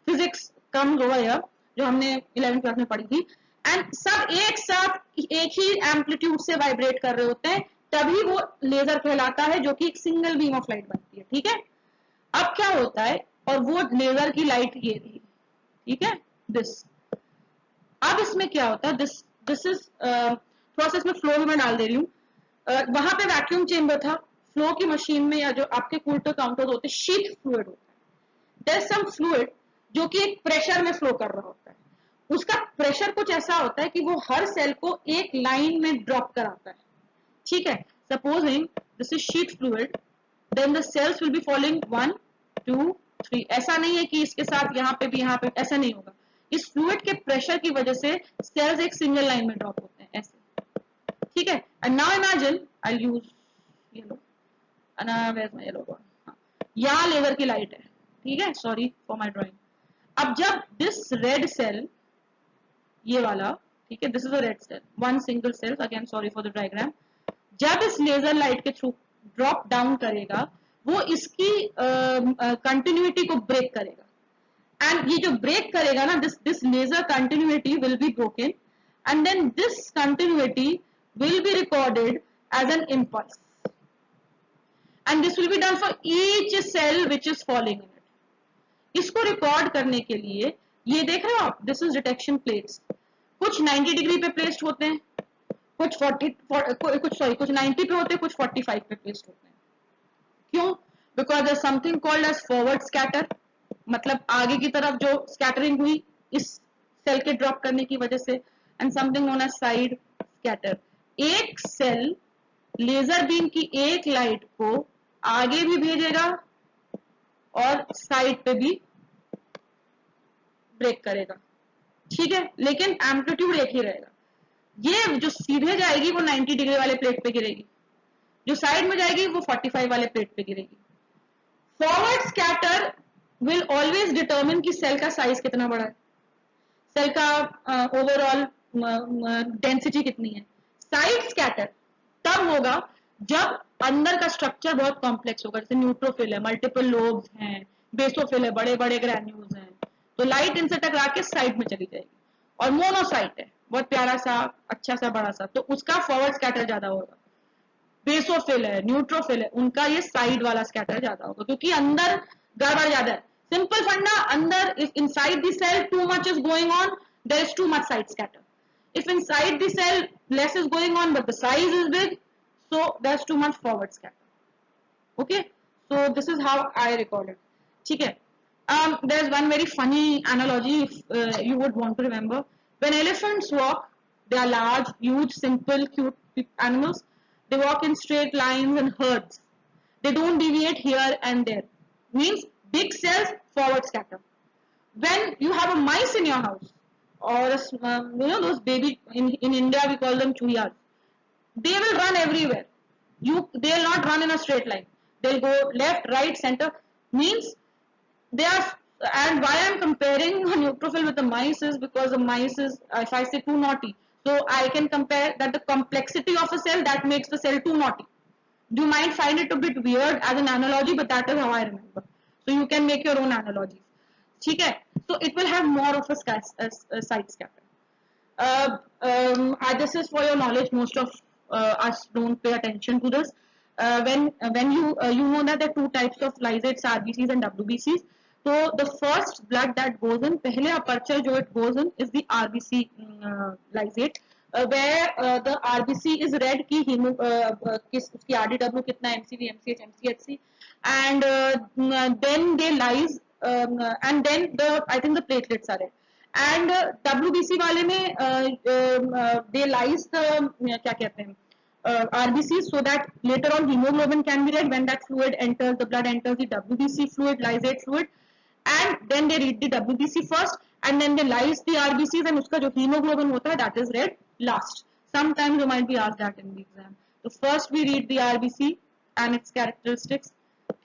फिजिक्स कम्स ओवर हियर, जो हमने 11th क्लास में पढ़ी थी, एंड सब एक साथ एक ही एम्पलीट्यूड से वाइब्रेट कर रहे होते हैं, तभी वो लेजर कहलाता है, जो कि एक सिंगल बीम ऑफ लाइट बनती है. ठीक है, अब क्या होता है, और वो लेजर की लाइट ये थी. ठीक है, दिस. अब इसमें क्या होता है, दिस इज थोड़ा सा इसमें फ्लो भी मैं डाल दे रही हूँ. वहां पे वैक्यूम चेंबर था. फ्लो की मशीन में, या जो आपके कूल्टर काउंटर होते हैं, शीट फ्लूइड होता है. देयर इज सम फ्लूइड जो कि एक प्रेशर में फ्लो कर रहा होता है. उसका प्रेशर कुछ ऐसा होता है कि वो हर सेल को एक लाइन में ड्रॉप कराता है. ठीक है, supposing this is sheath fluid, then the cells will be following 1 2 3. ऐसा नहीं है कि इसके साथ यहाँ पे भी, यहाँ पे ऐसा नहीं होगा. इस फ्लूइड के प्रेशर की वजह से सेल्स एक सिंगल लाइन में ड्रॉप होते हैं ऐसे. ठीक है, and now imagine I use yellow, where's my yellow one? यहाँ लेजर की लाइट है. ठीक है, सॉरी फॉर माय ड्राइंग. अब जब दिस रेड सेल, ये वाला, ठीक है, this is a red cell, one single cell, again sorry for the diagram, जब इस लेजर लाइट के थ्रू ड्रॉप डाउन करेगा, वो इसकी कंटिन्यूटी को ब्रेक करेगा. एंड ये जो ब्रेक करेगा ना, this laser continuity will be broken, and then this continuity will be recorded as an impulse, and this will be done for each cell which is falling in it. इसको record करने के लिए, ये देख रहे हो आप, दिस इज डिटेक्शन प्लेट्स. कुछ 90 डिग्री पे प्लेस्ड होते हैं, कुछ 90 पे होते हैं, कुछ 45 पे प्लेस्ड होते हैं. क्यों? Because there something called as forward scatter, मतलब आगे की तरफ जो स्कैटरिंग हुई इस सेल के ड्रॉप करने की वजह से, and something known as side scatter. एक सेल लेजर बीम की एक लाइट को आगे भी भेजेगा और साइड पे भी ब्रेक करेगा, ठीक है, लेकिन एम्पलीट्यूड एक ही रहेगा। ये जो सीधे जाएगी वो 90 डिग्री वाले प्लेट पे गिरेगी, जो साइड में जाएगी वो 45 वाले प्लेट पे गिरेगी। Forward scatter will always determine कि सेल का साइज कितना बड़ा है, सेल का ओवरऑल डेंसिटी कितनी है। साइड स्कैटर तब होगा जब अंदर का स्ट्रक्चर बहुत कॉम्प्लेक्स होगा, जैसे न्यूट्रोफिल है, मल्टीपल लोब्स हैं, बेसोफिल है, बड़े बड़े ग्रैन्यूल्स हैं, तो लाइट इनसे टकरा के साइड में चली जाएगी। और मोनोसाइट है, बहुत प्यारा सा, अच्छा सा, बड़ा सा, तो उसका फॉरवर्ड स्कैटर ज्यादा होगा। बेसोफिल है, न्यूट्रोफिल है, उनका ये साइड वाला स्कैटर ज्यादा होगा, क्योंकि अंदर गड़बड़ ज्यादा है। सिंपल फंडा, अंदर if inside the cell too much is going on, there is too much side scatter. If inside the cell less is going on but the size is big, so there's too much forward scatter. Okay, so this is how I record it. ठीक है. There's one very funny analogy if you would want to remember. When elephants walk, they are large, huge, simple, cute animals. They walk in straight lines and herds. They don't deviate here and there. Means big cells, forward scatter. When you have a mice in your house, or those baby in India we call them chuyas, they will run everywhere. They'll not run in a straight line. They'll go left, right, center. Means they are. And why I'm comparing a neutrophil with a mice is because the mice is, if I say too naughty, so I can compare that the complexity of a cell that makes the cell too naughty. You might find it a bit weird as an analogy, but that is how I remember. So you can make your own analogies. ठीक है? So it will have more of a side scatter. This is for your knowledge. Most of us don't pay attention to this. When you know that there are two types of lysates, RBCs and WBCs. So the first blood that goes in, पहले aperture जो it goes in is the RBC lysate, where the RBC is red की hemo उसकी RDW कितना MCV, MCH, MCHC, and then they lyse, and then I think the platelets are red. And WBC वाले में they lyse the क्या कहते हैं RBC, so that later on hemoglobin can be read when that fluid enters, the blood enters the WBC fluid, lysate fluid, and then they read the WBC first and then they lyse the RBCs, and उसका जो hemoglobin होता है that is read last. Sometimes you might be asked that in the exam. So first we read the RBC and its characteristics,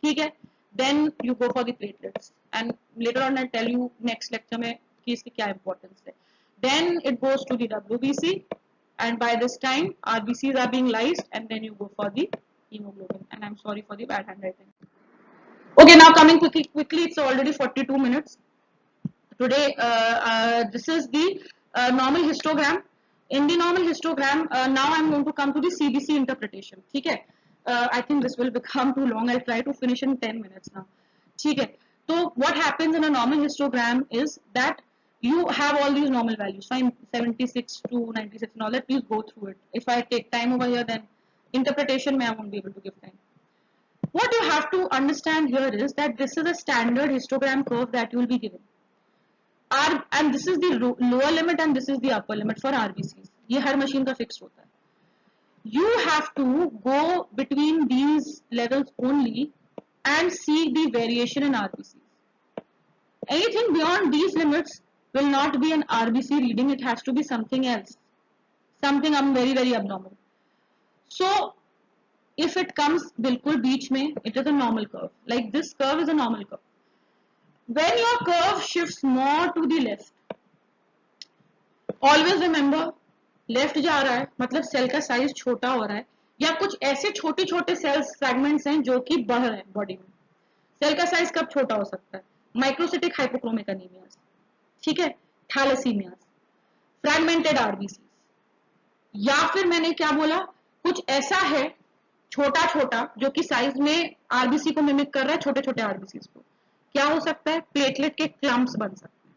ठीक है, then you go for the platelets, and later on I'll tell you next lecture में कि इसकी क्या importance है. Then it goes to the WBC, and by this time RBCs are being lysed, and then you go for the hemoglobin. And I'm sorry for the bad handwriting. Okay, now coming quickly, it's already 42 minutes. Today, this is the normal histogram. In the normal histogram, now I'm going to come to the CBC interpretation. ठीक है? I think this will become too long. I'll try to finish in 10 minutes now. ठीक है? So what happens in a normal histogram is that you have all these normal values, fine, 76 to 96 and all that. Please go through it. If I take time over here, then interpretation I won't be able to give time. What you have to understand here is that this is a standard histogram curve that you will be given. And this is the lower limit and this is the upper limit for RBCs. ये हर machine का fixed होता है. You have to go between these levels only and see the variation in RBCs. Anything beyond these limits will not be an RBC reading. It has to be something else, something very very abnormal. So if it comes बिल्कुल बीच में, it is a normal curve. Like this curve is a normal curve. When your curve shifts more to the left, always remember, left जा रहा है मतलब cell का size छोटा हो रहा है, या कुछ ऐसे छोटे छोटे सेल्स फ्रैगमेंट्स हैं जो कि बढ़ रहे हैं बॉडी में. सेल का साइज कब छोटा हो सकता है? माइक्रोसिटिक हाइपोक्रोमिक एनीमियाज, ठीक है, थैलेसीमियाज, फ्रैगमेंटेड आरबीसी, या फिर मैंने क्या बोला, कुछ ऐसा है छोटा छोटा जो कि साइज में आरबीसी को मिमिक कर रहा है, छोटे छोटे आरबीसी को. क्या हो सकता है? प्लेटलेट के क्लम्प्स बन सकते हैं,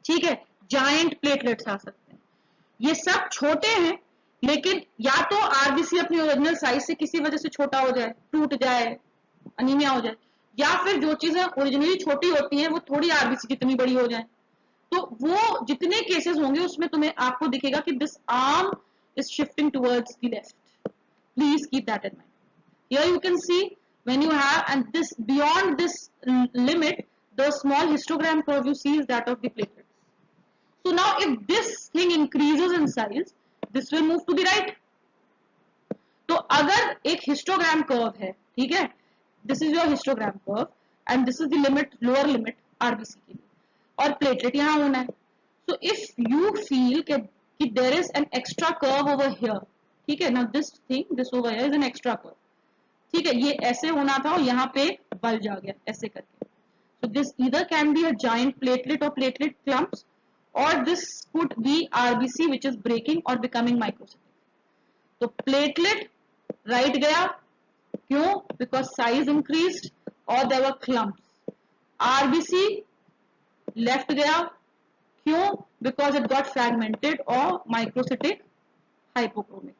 ठीक है, जायंट प्लेटलेट्स आ सकते हैं. ये सब छोटे हैं, लेकिन या तो आरबीसी अपनी ओरिजिनल साइज से किसी वजह से छोटा हो जाए, टूट जाए, अनीमिया हो जाए, या फिर जो चीजें ओरिजिनली छोटी होती हैं वो थोड़ी आरबीसी जितनी बड़ी हो जाए. तो वो जितने केसेस होंगे उसमें तुम्हें आपको दिखेगा कि this arm is shifting towards the left. Please keep that in mind. Here you can see When you have, and this beyond this limit, the small histogram curve you see is that of the platelets. So now if this thing increases in size, this will move to the right. तो अगर एक histogram curve है, ठीक है, this is your histogram curve and this is the limit, lower limit RBC के लिए, और platelet यहाँ होना है. सो इफ यू फील कि there is an extra curve over here, ठीक है, now this thing, this over here is an extra curve, ठीक है, ये ऐसे होना था और यहाँ पे बल्ज आ गया ऐसे करके. So this either can be a giant platelet or platelet clumps, or this could be RBC which is breaking or becoming microcytic. तो platelet right गया, क्यों? Because size increased or there were clumps. RBC left गया, क्यों? Because it got fragmented or microcytic hypochromic.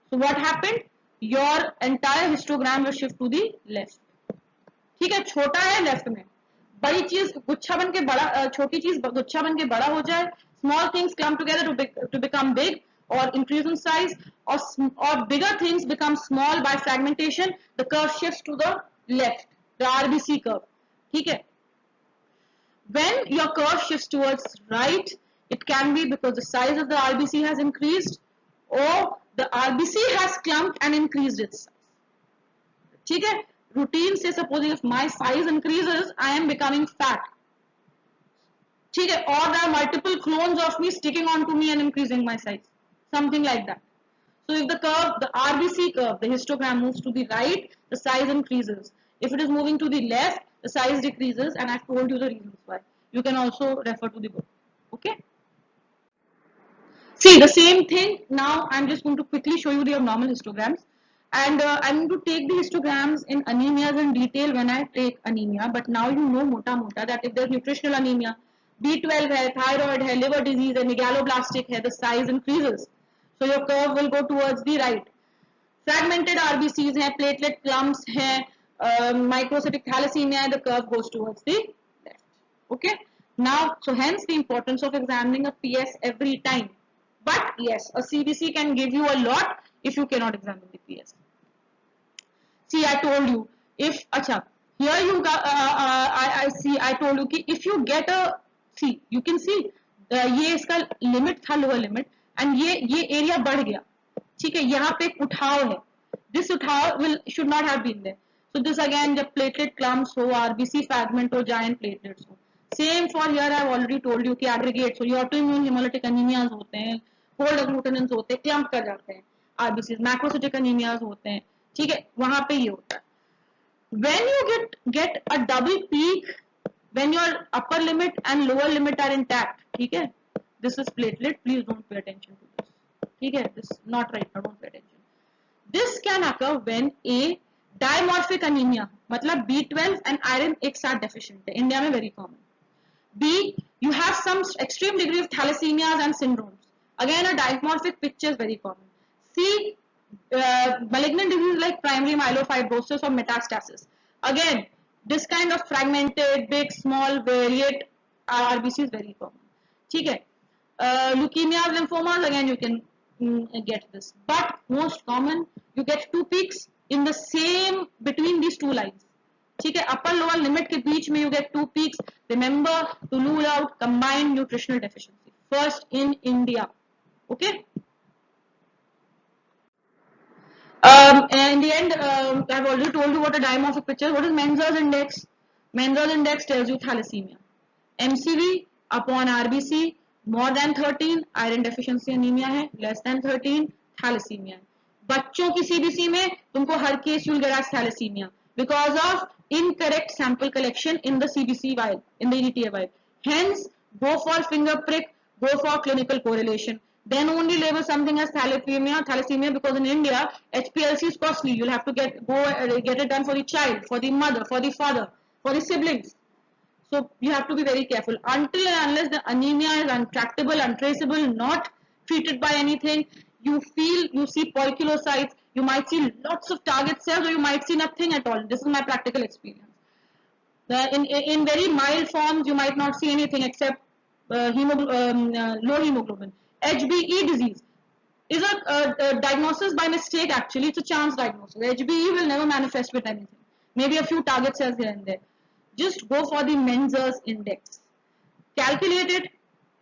So what happened? Your entire histogram will shift to the left. ठीक है, छोटा है left में, बड़ी चीज गुच्छा बन के बड़ा, छोटी चीज गुच्छा बन के बड़ा हो जाए, small things come together to become big और इंक्रीज इन साइज, और bigger things become small by fragmentation, the curve shifts to the left, the RBC curve. ठीक है, when your curve shifts towards right, it can be because the size of the RBC has increased or the RBC has clumped and increased its size. ठीक है, routine से supposing if my size increases, I am becoming fat. ठीक है, or there are multiple clones of me sticking onto me and increasing my size, something like that. So if the curve, the RBC curve, the histogram moves to the right, the size increases. If it is moving to the left, the size decreases, and I've told you the reasons why. You can also refer to the book. Okay. See the same thing. Now I'm just going to quickly show you the abnormal histograms, and I'm going to take the histograms in anemias in detail when I take anemia. But now you know mota that if there's nutritional anemia, B12 है, thyroid है, liver disease है, megaloblastic है, the size increases. So your curve will go towards the right. Fragmented RBCs हैं, platelet clumps हैं, microcytic thalassemia है, the curve goes towards the left. Okay. Now, so hence the importance of examining a PS every time. But yes, a CBC can give you a lot if you cannot examine the PS. See, I told you, if, acha, here you got, I see, I told you कि if you get a, see, you can see, ये इसका limit था, lower limit, and ये area बढ़ गया, ठीक है, यहाँ पे एक उठाव है, this उठाव should not have been there. So this again, जब platelet clumps हो, RBC fragment हो, giant platelets हो. Same for here, I have already told you कि aggregates हो, ये autoimmune hemolytic anemias होते हैं, cold agglutinins होते हैं, clump कर जाते हैं, RBCs, macrocytic anemias होते हैं, ठीक है, वहां पे ये होता है. When you get a double peak, when your upper limit and lower limit are intact, ठीक है, this is platelet, please don't pay attention to this, ठीक है, this is not right now, don't pay attention. This can occur when a dimorphic anemia, मतलब B12 and iron एक साथ deficient है, India में very common. B, you have some extreme degree of thalassemias and syndromes. Again, a dimorphic picture is very common. C, malignant disease like primary myelofibrosis or metastasis. Again, this kind of fragmented, big, small, variate RBC is very common. ठीक है, leukemia, lymphomas, again you can get this. But most common, you get two peaks in the same, between these two lines. ठीक है, upper lower limit के बीच में you get two peaks. Remember to rule out combined nutritional deficiency. First in India. Okay. And in the end, I've already told you what a dimorphic picture is. What is Menzel's index? Menzel's index tells you thalassemia. MCV upon RBC more than 13 iron deficiency anemia है, less than 13 thalassemia है. बच्चों की CBC में तुमको हर case you'll get as thalassemia because of incorrect sample collection in the CBC vial, in the EDTA vial. Hence, go for finger prick, go for clinical correlation. Then only label something as thalassemia because in India, HPLC is costly. You'll have to get it done for the child, for the mother, for the father, for the siblings. So you have to be very careful. Until and unless the anemia is untractable, untraceable, not treated by anything, you see poikilocytes, you might see lots of target cells or you might see nothing at all. This is my practical experience. In very mild forms, you might not see anything except low hemoglobin. HBE disease is a diagnosis by mistake actually. It's a chance diagnosis. HBE will never manifest with anything. maybe a few target cells here and there. Just go for the Menser's index. Calculate it.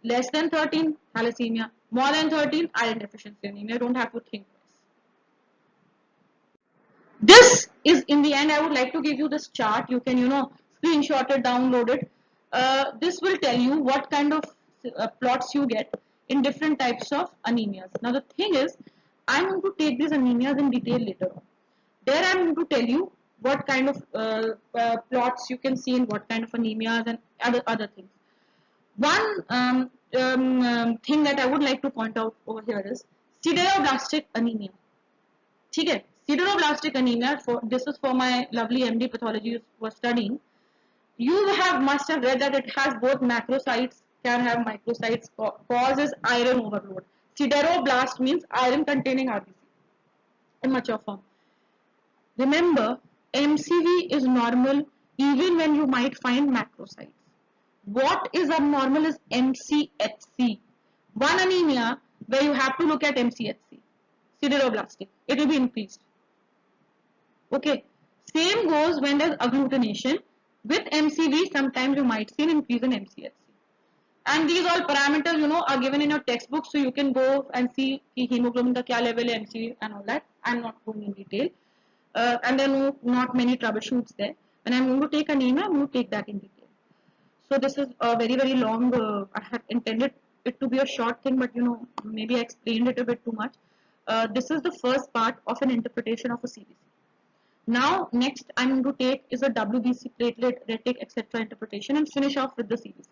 Less than 13, thalassemia. More than 13, iron deficiency anemia. Don't have to think twice. This is, in the end, I would like to give you this chart. You can, screenshot it, download it. This will tell you what kind of plots you get in different types of anemias. Now the thing is, I'm going to take these anemias in detail later on. There I'm going to tell you what kind of plots you can see in what kind of anemias and other things. One thing that I would like to point out over here is sideroblastic anemia. ठीक है, sideroblastic anemia, for this is for my lovely MD pathology who are studying. You must have read that it has both macrocytes, can have microcytes, causes iron overload. Sideroblast means iron containing RBC in mature form. Remember, MCV is normal even when you might find macrocytes. What is abnormal is MCHC. One anemia where you have to look at MCHC, sideroblastic. It will be increased. Okay. Same goes when there's agglutination. With MCV, sometimes you might see an increase in MCHC. And these all parameters, are given in your textbook, so you can go and see hemoglobin ka kya level hai, MCV and all that. I'm not going in detail. And there are not many troubleshoots there. When I'm going to take anemia, I'm going to take that in detail. So this is a very, very long, I had intended it to be a short thing, but maybe I explained it a bit too much. This is the first part of an interpretation of a CBC. Now, next I'm going to take is a WBC, platelet, retic, etc. interpretation and finish off with the CBCs.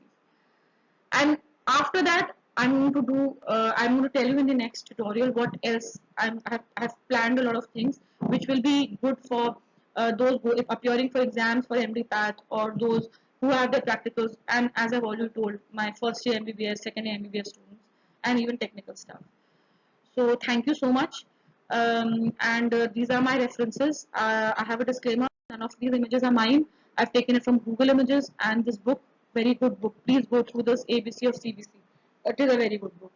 And after that, I'm going to tell you in the next tutorial what else I've planned a lot of things which will be good for those appearing for exams for MD Path or those who have their practicals, and as I've already told, my first year MBBS, second year MBBS students, and even technical staff. So thank you so much. And these are my references. I have a disclaimer. None of these images are mine. I've taken it from Google Images, and this book, very good book. Please go through this ABC of CBC. It is a very good book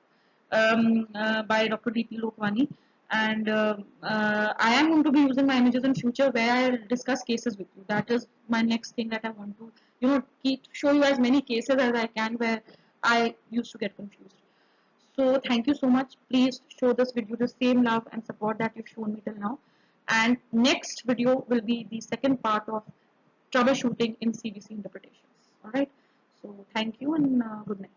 by Dr. D.P. Lokwani. And I am going to be using my images in future where I'll discuss cases with you. That is my next thing that I want to, show you as many cases as I can where I used to get confused. So thank you so much. Please show this video the same love and support that you've shown me till now. And next video will be the second part of troubleshooting in CBC interpretations. Alright. So thank you and good night.